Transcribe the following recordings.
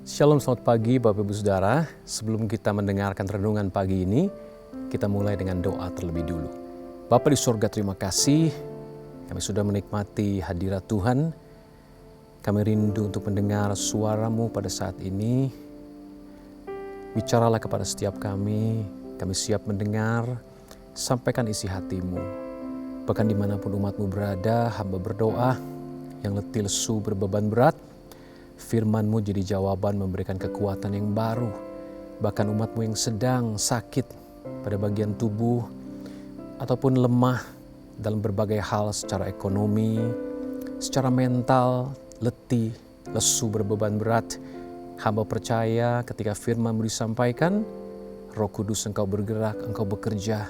Shalom, selamat pagi Bapak Ibu Saudara. Sebelum kita mendengarkan renungan pagi ini, kita mulai dengan doa terlebih dulu. Bapa di surga, terima kasih kami sudah menikmati hadirat Tuhan. Kami rindu untuk mendengar suara-Mu pada saat ini. Bicaralah kepada setiap kami siap mendengar, sampaikan isi hati-Mu. Bahkan dimanapun umat-Mu berada, hamba berdoa, yang letih lesu berbeban berat, firman-Mu jadi jawaban memberikan kekuatan yang baru. Bahkan umat-Mu yang sedang sakit pada bagian tubuh ataupun lemah dalam berbagai hal secara ekonomi, secara mental, letih, lesu berbeban berat. Hamba percaya ketika firman-Mu disampaikan, Roh Kudus Engkau bergerak, Engkau bekerja,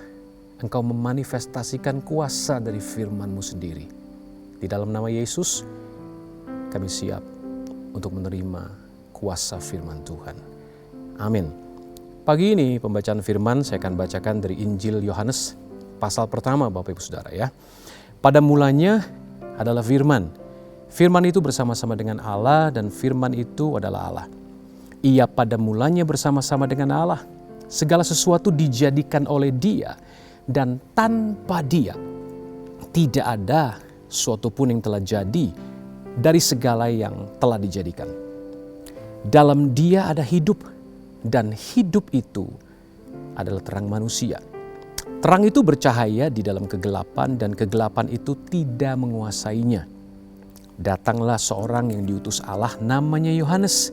Engkau memanifestasikan kuasa dari firman-Mu sendiri. Di dalam nama Yesus, kami siap untuk menerima kuasa firman Tuhan. Amin. Pagi ini pembacaan firman saya akan bacakan dari Injil Yohanes pasal pertama Bapak Ibu Saudara ya. Pada mulanya adalah firman. Firman itu bersama-sama dengan Allah dan firman itu adalah Allah. Ia pada mulanya bersama-sama dengan Allah. Segala sesuatu dijadikan oleh Dia dan tanpa Dia tidak ada suatu pun yang telah jadi dari segala yang telah dijadikan. Dalam Dia ada hidup, dan hidup itu adalah terang manusia. Terang itu bercahaya di dalam kegelapan, dan kegelapan itu tidak menguasainya. Datanglah seorang yang diutus Allah, namanya Yohanes.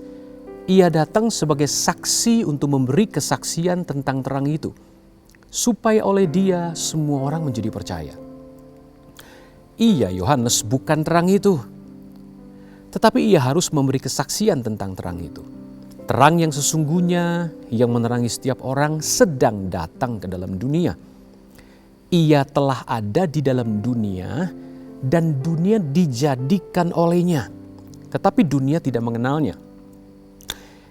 Ia datang sebagai saksi untuk memberi kesaksian tentang terang itu, supaya oleh Dia semua orang menjadi percaya. Ia, Yohanes, bukan terang itu, tetapi ia harus memberi kesaksian tentang terang itu. Terang yang sesungguhnya yang menerangi setiap orang sedang datang ke dalam dunia. Ia telah ada di dalam dunia dan dunia dijadikan olehnya, tetapi dunia tidak mengenalnya.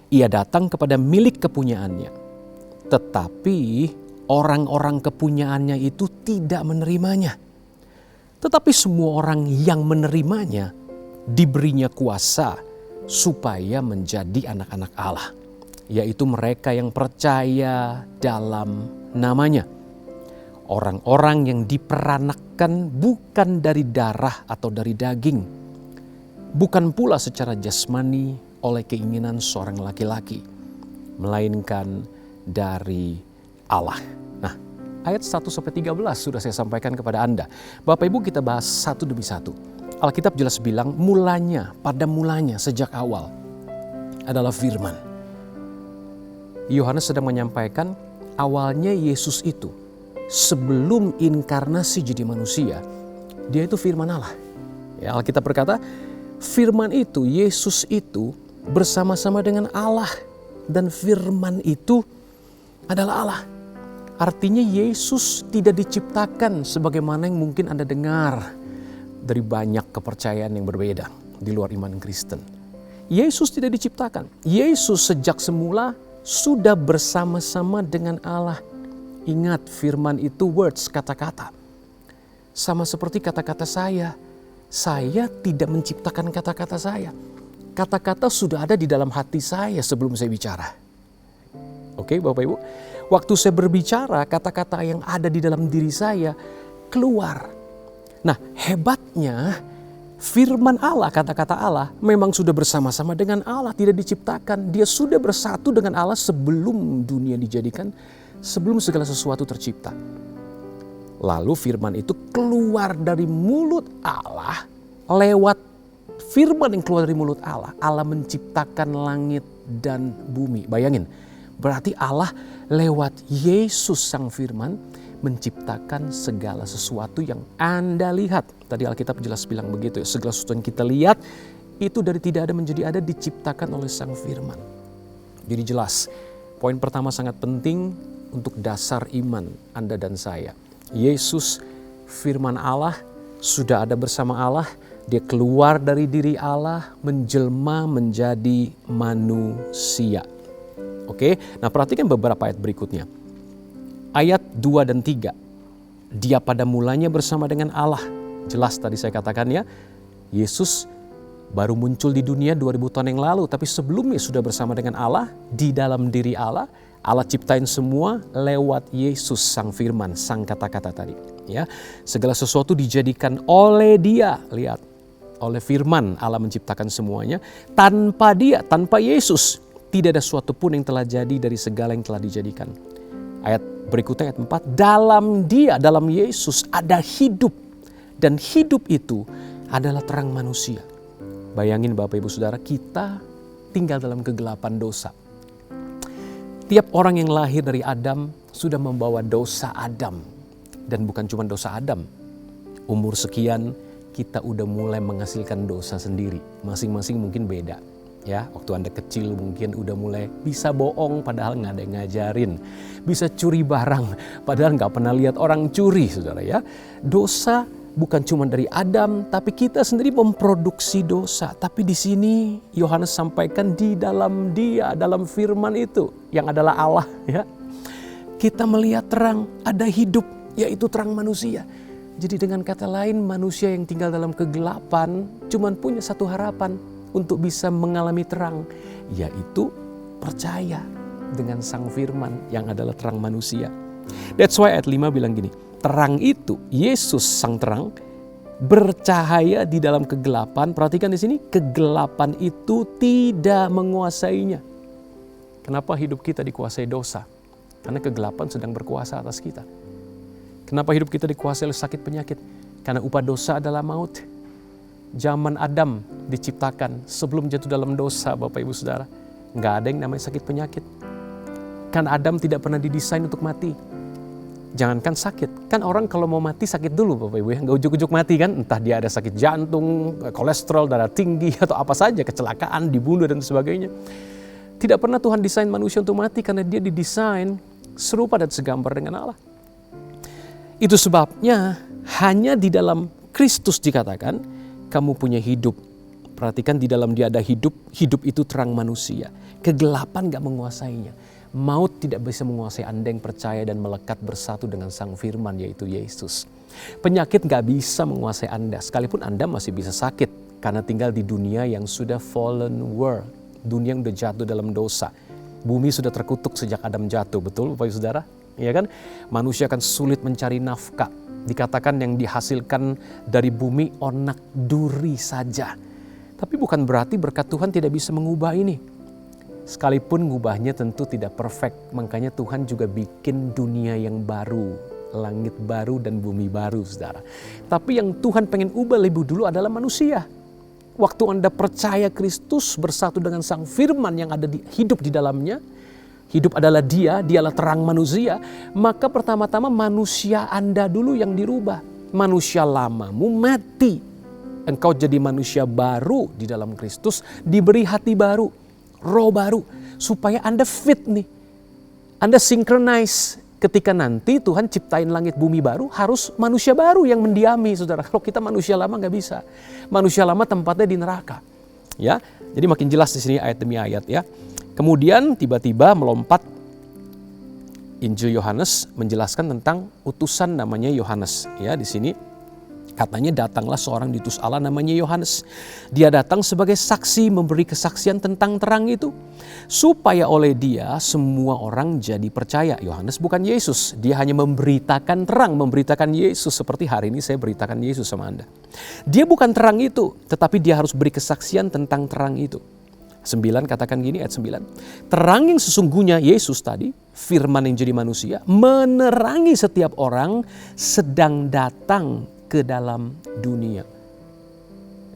Ia datang kepada milik kepunyaannya, tetapi orang-orang kepunyaannya itu tidak menerimanya. Tetapi semua orang yang menerimanya diberinya kuasa supaya menjadi anak-anak Allah, yaitu mereka yang percaya dalam namanya. Orang-orang yang diperanakkan bukan dari darah atau dari daging, bukan pula secara jasmani oleh keinginan seorang laki-laki, melainkan dari Allah. Nah, ayat 1-13 sudah saya sampaikan kepada Anda. Bapak Ibu, kita bahas satu demi satu. Alkitab jelas bilang mulanya, pada mulanya sejak awal adalah firman. Yohanes sedang menyampaikan awalnya Yesus itu sebelum inkarnasi jadi manusia, Dia itu firman Allah. Ya, Alkitab berkata firman itu, Yesus itu bersama-sama dengan Allah, dan firman itu adalah Allah. Artinya Yesus tidak diciptakan sebagaimana yang mungkin Anda dengar dari banyak kepercayaan yang berbeda di luar iman Kristen. Yesus tidak diciptakan. Yesus sejak semula sudah bersama-sama dengan Allah. Ingat, firman itu words, kata-kata. Sama seperti kata-kata saya. Saya tidak menciptakan kata-kata saya. Kata-kata sudah ada di dalam hati saya sebelum saya bicara. Oke, Bapak Ibu. Waktu saya berbicara, kata-kata yang ada di dalam diri saya keluar. Nah, hebatnya firman Allah, kata-kata Allah memang sudah bersama-sama dengan Allah, tidak diciptakan. Dia sudah bersatu dengan Allah sebelum dunia dijadikan, sebelum segala sesuatu tercipta. Lalu firman itu keluar dari mulut Allah, lewat firman yang keluar dari mulut Allah, Allah menciptakan langit dan bumi. Bayangin, berarti Allah lewat Yesus sang firman menciptakan segala sesuatu yang Anda lihat. Tadi Alkitab jelas bilang begitu ya, segala sesuatu yang kita lihat itu dari tidak ada menjadi ada diciptakan oleh sang firman. Jadi jelas, poin pertama sangat penting untuk dasar iman Anda dan saya. Yesus firman Allah sudah ada bersama Allah, Dia keluar dari diri Allah, menjelma menjadi manusia. Oke, nah perhatikan beberapa ayat berikutnya. Ayat 2 dan 3. Dia pada mulanya bersama dengan Allah. Jelas tadi saya katakan ya, Yesus Baru muncul di dunia 2000 tahun yang lalu, tapi sebelumnya sudah bersama dengan Allah, di dalam diri Allah. Allah ciptain semua lewat Yesus sang firman, sang kata-kata tadi. Ya, segala sesuatu dijadikan oleh Dia. Lihat, oleh firman Allah menciptakan semuanya. Tanpa Dia, tanpa Yesus, tidak ada suatu pun yang telah jadi dari segala yang telah dijadikan. Ayat berikutnya, ayat 4. Dalam Dia, dalam Yesus ada hidup. Dan hidup itu adalah terang manusia. Bayangin Bapak Ibu Saudara, kita tinggal dalam kegelapan dosa. Tiap orang yang lahir dari Adam sudah membawa dosa Adam. Dan bukan cuma dosa Adam. Umur sekian kita udah mulai menghasilkan dosa sendiri. Masing-masing mungkin beda. Ya, waktu Anda kecil mungkin udah mulai bisa bohong padahal nggak ada yang ngajarin. Bisa curi barang padahal nggak pernah lihat orang curi, saudara ya. Dosa bukan cuma dari Adam, tapi kita sendiri memproduksi dosa. Tapi di sini Yohanes sampaikan di dalam Dia, dalam firman itu yang adalah Allah ya. Kita melihat terang, ada hidup, yaitu terang manusia. Jadi dengan kata lain, manusia yang tinggal dalam kegelapan cuma punya satu harapan untuk bisa mengalami terang, yaitu percaya dengan sang firman yang adalah terang manusia. That's why ayat 5 bilang gini, terang itu, Yesus sang terang, bercahaya di dalam kegelapan. Perhatikan di sini, kegelapan itu tidak menguasainya. Kenapa hidup kita dikuasai dosa? Karena kegelapan sedang berkuasa atas kita. Kenapa hidup kita dikuasai oleh sakit penyakit? Karena upah dosa adalah maut. Zaman Adam diciptakan sebelum jatuh dalam dosa, Bapak Ibu Saudara. Nggak ada yang namanya sakit penyakit. Kan Adam tidak pernah didesain untuk mati. Jangankan sakit, kan orang kalau mau mati sakit dulu Bapak Ibu ya. Nggak ujuk-ujuk mati kan, entah dia ada sakit jantung, kolesterol, darah tinggi, atau apa saja, kecelakaan, dibunuh dan sebagainya. Tidak pernah Tuhan desain manusia untuk mati karena dia didesain serupa dan segambar dengan Allah. Itu sebabnya hanya di dalam Kristus dikatakan kamu punya hidup. Perhatikan, di dalam Dia ada hidup. Hidup itu terang manusia. Kegelapan gak menguasainya. Maut tidak bisa menguasai Anda yang percaya dan melekat bersatu dengan sang firman, yaitu Yesus. Penyakit gak bisa menguasai Anda. Sekalipun Anda masih bisa sakit karena tinggal di dunia yang sudah fallen world. Dunia yang sudah jatuh dalam dosa. Bumi sudah terkutuk sejak Adam jatuh. Betul Bapak Ibu Saudara? Ya kan? Manusia akan sulit mencari nafkah. Dikatakan yang dihasilkan dari bumi onak duri saja. Tapi bukan berarti berkat Tuhan tidak bisa mengubah ini. Sekalipun ngubahnya tentu tidak perfect. Makanya Tuhan juga bikin dunia yang baru. Langit baru dan bumi baru, saudara. Tapi yang Tuhan pengen ubah lebih dulu adalah manusia. Waktu Anda percaya Kristus bersatu dengan sang firman yang ada hidup di dalamnya. Hidup adalah dialah terang manusia. Maka pertama-tama manusia Anda dulu yang dirubah. Manusia lamamu mati. Engkau jadi manusia baru di dalam Kristus. Diberi hati baru, roh baru. Supaya Anda fit nih. Anda synchronize. Ketika nanti Tuhan ciptain langit bumi baru, harus manusia baru yang mendiami, saudara. Kalau kita manusia lama nggak bisa. Manusia lama tempatnya di neraka. Ya, jadi makin jelas di sini ayat demi ayat ya. Kemudian tiba-tiba melompat Injil Yohanes menjelaskan tentang utusan namanya Yohanes. Ya, di sini katanya datanglah seorang diutus Allah namanya Yohanes. Dia datang sebagai saksi, memberi kesaksian tentang terang itu. Supaya oleh dia semua orang jadi percaya. Yohanes bukan Yesus. Dia hanya memberitakan terang, memberitakan Yesus. Seperti hari ini saya beritakan Yesus sama Anda. Dia bukan terang itu, tetapi dia harus beri kesaksian tentang terang itu. 9 katakan gini, ayat 9. Terang yang sesungguhnya Yesus tadi, firman yang jadi manusia, menerangi setiap orang sedang datang ke dalam dunia.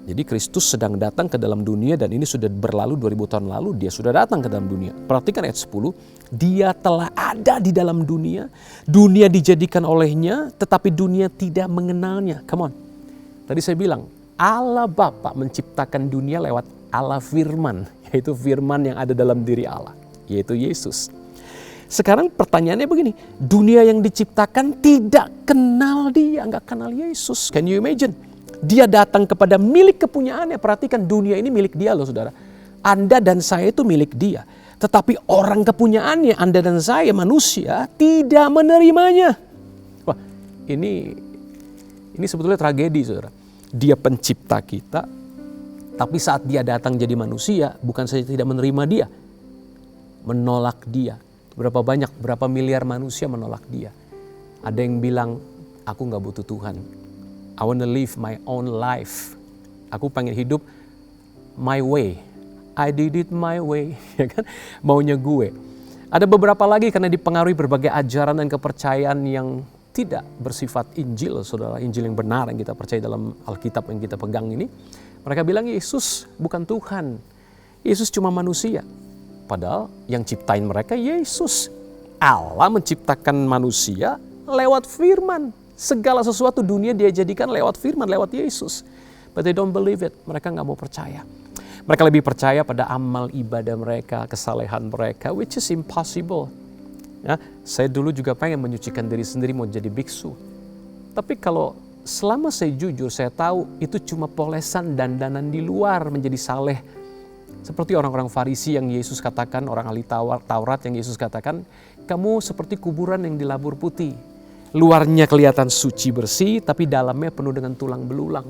Jadi Kristus sedang datang ke dalam dunia dan ini sudah berlalu 2000 tahun lalu dia sudah datang ke dalam dunia. Perhatikan ayat 10. Dia telah ada di dalam dunia. Dunia dijadikan olehnya tetapi dunia tidak mengenalnya. Come on. Tadi saya bilang Allah Bapa menciptakan dunia lewat Allah firman. Yaitu firman yang ada dalam diri Allah. Yaitu Yesus. Sekarang pertanyaannya begini. Dunia yang diciptakan tidak kenal dia. Nggak kenal Yesus. Can you imagine? Dia datang kepada milik kepunyaannya. Perhatikan dunia ini milik dia loh saudara. Anda dan saya itu milik dia. Tetapi orang kepunyaannya, Anda dan saya manusia tidak menerimanya. Wah ini sebetulnya tragedi saudara. Dia pencipta kita. Tapi saat dia datang jadi manusia, bukan saja tidak menerima dia, menolak dia. Berapa miliar manusia menolak dia. Ada yang bilang, aku gak butuh Tuhan. I wanna live my own life. Aku pengen hidup my way. I did it my way. Ya kan? Maunya gue. Ada beberapa lagi karena dipengaruhi berbagai ajaran dan kepercayaan yang tidak bersifat Injil, saudara. Injil yang benar yang kita percaya dalam Alkitab yang kita pegang ini. Mereka bilang Yesus bukan Tuhan. Yesus cuma manusia. Padahal yang ciptain mereka Yesus. Allah menciptakan manusia lewat firman. Segala sesuatu dunia dia jadikan lewat firman, lewat Yesus. But they don't believe it. Mereka gak mau percaya. Mereka lebih percaya pada amal ibadah mereka, kesalehan mereka, which is impossible. Ya, saya dulu juga pengen menyucikan diri sendiri mau jadi biksu. Tapi kalau selama saya jujur, saya tahu itu cuma polesan dandanan di luar menjadi saleh. Seperti orang-orang Farisi yang Yesus katakan, orang ahli Taurat yang Yesus katakan, kamu seperti kuburan yang dilabur putih. Luarnya kelihatan suci bersih, tapi dalamnya penuh dengan tulang belulang.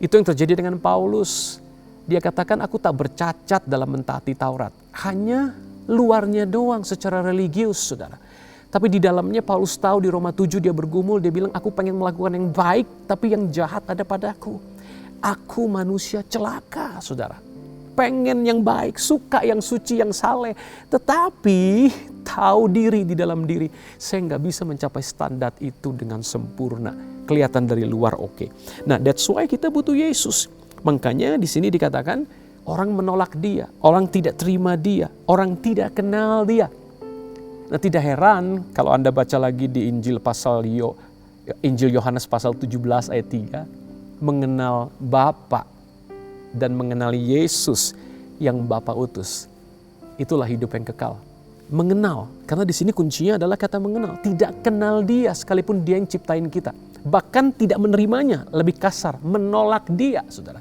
Itu yang terjadi dengan Paulus. Dia katakan, aku tak bercacat dalam mentaati Taurat. Hanya luarnya doang secara religius, saudara. Tapi di dalamnya Paulus tahu di Roma 7 dia bergumul, dia bilang, aku pengen melakukan yang baik, tapi yang jahat ada padaku. Aku manusia celaka, saudara. Pengen yang baik, suka yang suci, yang saleh. Tetapi tahu diri di dalam diri, saya nggak bisa mencapai standar itu dengan sempurna. Kelihatan dari luar oke. Nah, that's why kita butuh Yesus. Makanya di sini dikatakan orang menolak dia, orang tidak terima dia, orang tidak kenal dia. Nah, tidak heran kalau Anda baca lagi di Injil Yohanes pasal 17 ayat 3, mengenal Bapa dan mengenal Yesus yang Bapa utus. Itulah hidup yang kekal. Mengenal, karena di sini kuncinya adalah kata mengenal. Tidak kenal dia sekalipun dia yang ciptain kita. Bahkan tidak menerimanya, lebih kasar, menolak dia, saudara.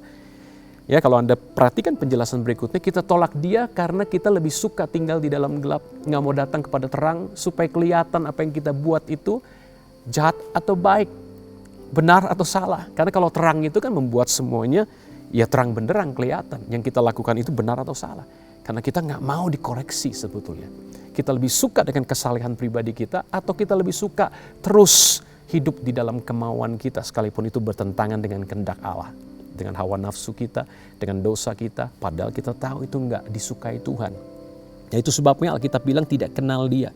Ya, kalau Anda perhatikan penjelasan berikutnya, kita tolak dia karena kita lebih suka tinggal di dalam gelap, nggak mau datang kepada terang supaya kelihatan apa yang kita buat itu jahat atau baik, benar atau salah. Karena kalau terang itu kan membuat semuanya ya terang benderang kelihatan. Yang kita lakukan itu benar atau salah. Karena kita nggak mau dikoreksi sebetulnya. Kita lebih suka dengan kesalehan pribadi kita atau kita lebih suka terus hidup di dalam kemauan kita sekalipun itu bertentangan dengan kehendak Allah. Dengan hawa nafsu kita, dengan dosa kita, padahal kita tahu itu enggak disukai Tuhan. Ya, itu sebabnya Alkitab bilang tidak kenal dia.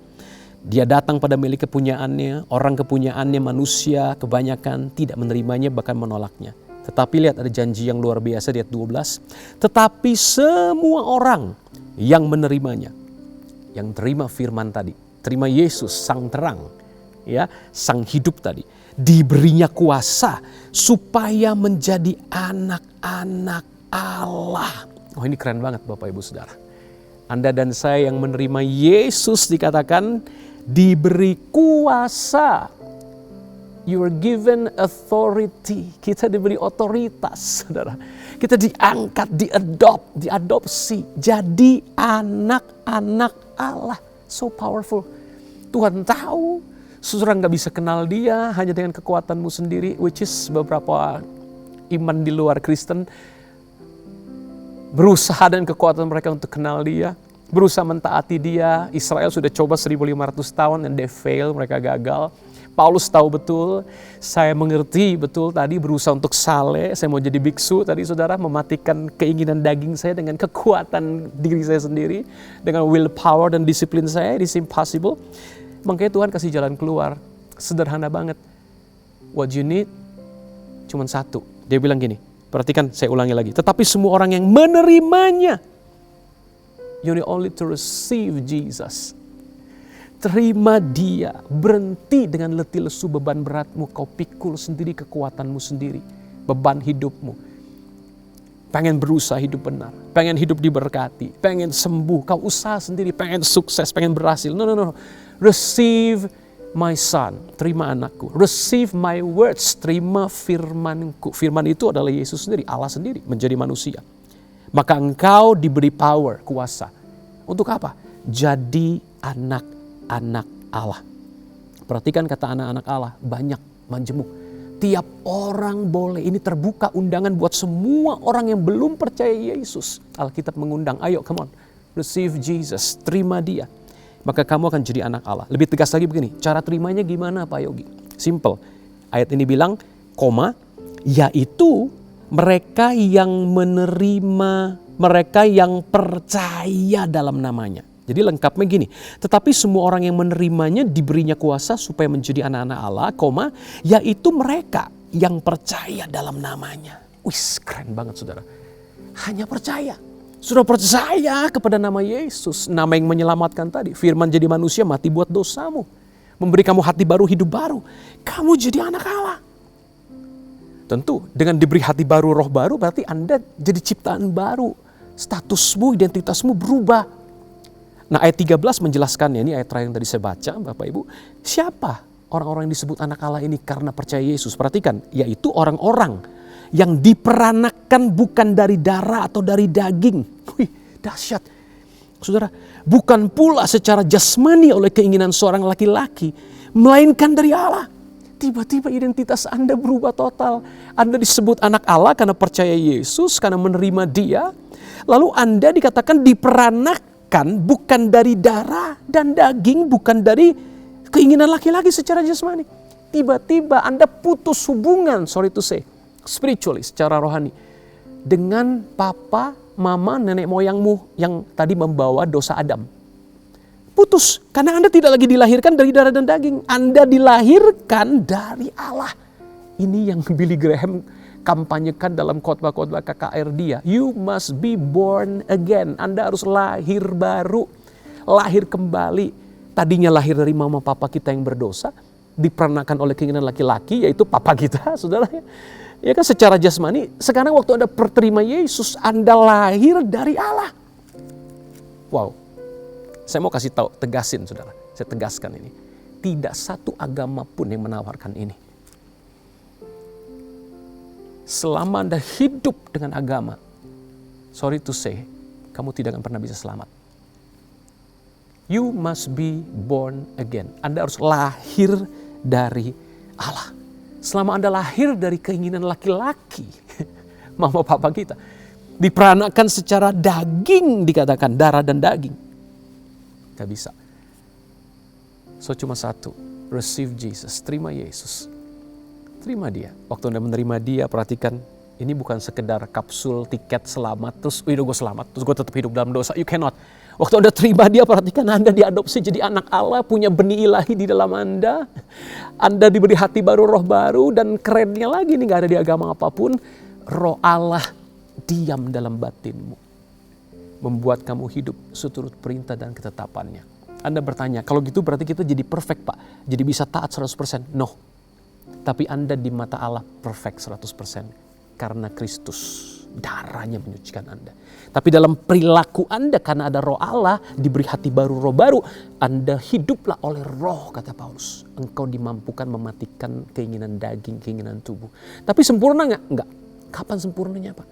Dia datang pada milik kepunyaannya, orang kepunyaannya manusia kebanyakan tidak menerimanya bahkan menolaknya. Tetapi lihat ada janji yang luar biasa di ayat 12. Tetapi semua orang yang menerimanya, yang terima firman tadi, terima Yesus sang terang, ya, sang hidup tadi, diberinya kuasa supaya menjadi anak-anak Allah. Oh, ini keren banget Bapak Ibu Saudara. Anda dan saya yang menerima Yesus dikatakan diberi kuasa. You are given authority. Kita diberi otoritas, saudara. Kita diangkat, diadopsi. Jadi anak-anak Allah. So powerful. Tuhan tahu. Saudara nggak bisa kenal dia hanya dengan kekuatanmu sendiri, which is beberapa iman di luar Kristen berusaha dengan kekuatan mereka untuk kenal dia, berusaha mentaati dia. Israel sudah coba 1500 tahun dan they fail, mereka gagal. Paulus tahu betul, saya mengerti betul tadi berusaha untuk saleh, saya mau jadi biksu tadi saudara, mematikan keinginan daging saya dengan kekuatan diri saya sendiri, dengan willpower dan disiplin saya, it is impossible. Makanya Tuhan kasih jalan keluar, sederhana banget. What you need, cuma satu. Dia bilang gini, perhatikan saya ulangi lagi. Tetapi semua orang yang menerimanya, you need only to receive Jesus. Terima dia, berhenti dengan letih lesu beban beratmu, kau pikul sendiri kekuatanmu sendiri, beban hidupmu. Pengen berusaha hidup benar, pengen hidup diberkati, pengen sembuh, kau usaha sendiri, pengen sukses, pengen berhasil. No. Receive my son, terima anakku. Receive my words, terima firmanku. Firman itu adalah Yesus sendiri, Allah sendiri menjadi manusia. Maka engkau diberi power, kuasa. Untuk apa? Jadi anak-anak Allah. Perhatikan kata anak-anak Allah, banyak, majemuk. Tiap orang boleh. Ini terbuka undangan buat semua orang yang belum percaya Yesus. Alkitab mengundang, ayo come on, receive Jesus, terima dia. Maka kamu akan jadi anak Allah. Lebih tegas lagi begini, cara terimanya gimana Pak Yogi? Simple. Ayat ini bilang, koma, yaitu mereka yang menerima, mereka yang percaya dalam namanya. Jadi lengkapnya gini, tetapi semua orang yang menerimanya diberinya kuasa supaya menjadi anak-anak Allah, koma, yaitu mereka yang percaya dalam namanya. Wih, keren banget saudara. Hanya percaya. Sudah percaya kepada nama Yesus, nama yang menyelamatkan tadi. Firman jadi manusia, mati buat dosamu. Memberi kamu hati baru, hidup baru. Kamu jadi anak Allah. Tentu dengan diberi hati baru, roh baru, berarti Anda jadi ciptaan baru. Statusmu, identitasmu berubah. Nah ayat 13 menjelaskannya, ini ayat terakhir yang tadi saya baca Bapak Ibu. Siapa orang-orang yang disebut anak Allah ini karena percaya Yesus? Perhatikan, yaitu orang-orang yang diperanakan bukan dari darah atau dari daging. Wih, dahsyat. Saudara, bukan pula secara jasmani oleh keinginan seorang laki-laki, melainkan dari Allah. Tiba-tiba identitas Anda berubah total. Anda disebut anak Allah karena percaya Yesus, karena menerima Dia. Lalu Anda dikatakan diperanakan bukan dari darah dan daging, bukan dari keinginan laki-laki secara jasmani. Tiba-tiba Anda putus hubungan, sorry to say, spiritually, secara rohani, dengan papa, mama, nenek moyangmu yang tadi membawa dosa Adam. Putus, karena Anda tidak lagi dilahirkan dari darah dan daging. Anda dilahirkan dari Allah. Ini yang Billy Graham kampanyekan dalam khotbah-khotbah KKR dia. You must be born again. Anda harus lahir baru, lahir kembali. Tadinya lahir dari mama papa kita yang berdosa, diperanakan oleh keinginan laki-laki, yaitu papa kita, saudara. Ya kan secara jasmani. Sekarang waktu Anda terima Yesus, Anda lahir dari Allah. Wow. Saya mau kasih tahu, tegasin saudara. Saya tegaskan ini. Tidak satu agama pun yang menawarkan ini. Selama Anda hidup dengan agama, sorry to say, kamu tidak akan pernah bisa selamat. You must be born again. Anda harus lahir dari Allah. Selama Anda lahir dari keinginan laki-laki, mama papa kita, diperanakan secara daging, dikatakan darah dan daging. Gak bisa. So cuma satu, receive Jesus, terima Yesus. Terima dia. Waktu Anda menerima dia, perhatikan, ini bukan sekedar kapsul tiket selamat, terus udah gue selamat, terus gue tetap hidup dalam dosa. You cannot. Waktu Anda terima dia, perhatikan Anda diadopsi jadi anak Allah, punya benih ilahi di dalam Anda. Anda diberi hati baru, roh baru, dan kerennya lagi nih, gak ada di agama apapun, roh Allah diam dalam batinmu. Membuat kamu hidup seturut perintah dan ketetapannya. Anda bertanya, kalau gitu berarti kita jadi perfect Pak, jadi bisa taat 100%. No. Tapi Anda di mata Allah perfect 100% karena Kristus, darahnya menyucikan Anda. Tapi dalam perilaku Anda karena ada roh Allah, diberi hati baru, roh baru, Anda hiduplah oleh roh, kata Paulus. Engkau dimampukan mematikan keinginan daging, keinginan tubuh. Tapi sempurna nggak? Enggak. Kapan sempurnanya Pak?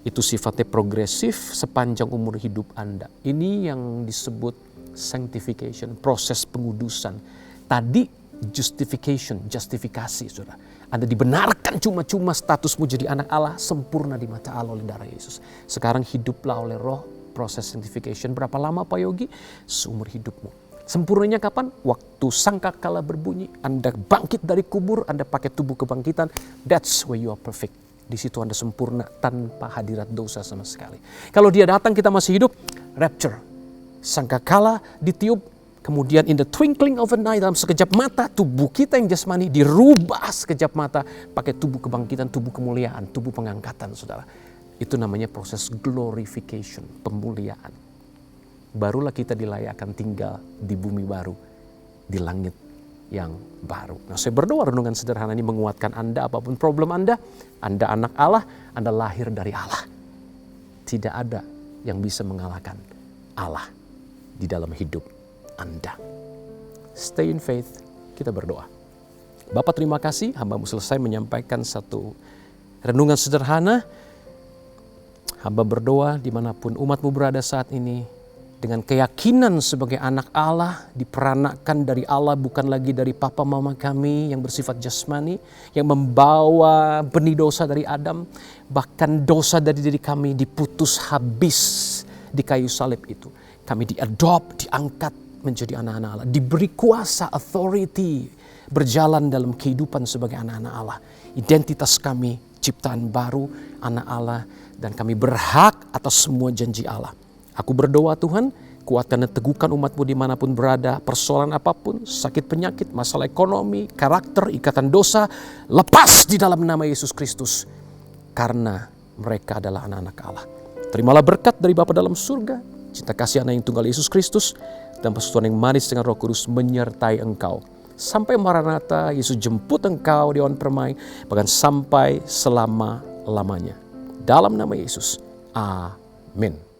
Itu sifatnya progresif sepanjang umur hidup Anda. Ini yang disebut sanctification, proses pengudusan. Tadi justifikasi, saudara. Anda dibenarkan cuma-cuma statusmu jadi anak Allah, sempurna di mata Allah oleh darah Yesus. Sekarang hiduplah oleh roh, proses sanctification. Berapa lama Pak Yogi? Seumur hidupmu. Sempurnanya kapan? Waktu sangkakala berbunyi, Anda bangkit dari kubur, Anda pakai tubuh kebangkitan, that's where you are perfect. Di situ Anda sempurna tanpa hadirat dosa sama sekali. Kalau dia datang kita masih hidup, rapture. Sangkakala ditiup, kemudian in the twinkling of an eye, dalam sekejap mata, tubuh kita yang jasmani dirubah sekejap mata pakai tubuh kebangkitan, tubuh kemuliaan, tubuh pengangkatan, saudara. Itu namanya proses glorification, pemuliaan. Barulah kita dilayakkan tinggal di bumi baru, di langit yang baru. Nah, saya berdoa renungan sederhana ini menguatkan Anda, apapun problem Anda anak Allah, Anda lahir dari Allah. Tidak ada yang bisa mengalahkan Allah di dalam hidup Anda. Stay in faith, kita berdoa. Bapak terima kasih, hamba-Mu selesai menyampaikan satu renungan sederhana. Hamba berdoa dimanapun umat-Mu berada saat ini, dengan keyakinan sebagai anak Allah, diperanakkan dari Allah, bukan lagi dari papa mama kami yang bersifat jasmani, yang membawa benih dosa dari Adam, bahkan dosa dari diri kami diputus habis di kayu salib itu. Kami diadopt, diangkat menjadi anak-anak Allah, diberi kuasa, authority, berjalan dalam kehidupan sebagai anak-anak Allah. Identitas kami, ciptaan baru, anak Allah, dan kami berhak atas semua janji Allah. Aku berdoa Tuhan, kuatkan dan teguhkan umat-Mu dimanapun berada, persoalan apapun, sakit penyakit, masalah ekonomi, karakter, ikatan dosa, lepas di dalam nama Yesus Kristus. Karena mereka adalah anak-anak Allah. Terimalah berkat dari Bapa dalam surga, cinta kasih anak yang tunggal Yesus Kristus, dan persekutuan yang manis dengan Roh Kudus menyertai engkau. Sampai Maranatha, Yesus jemput engkau di awan permai, bahkan sampai selama-lamanya. Dalam nama Yesus, amin.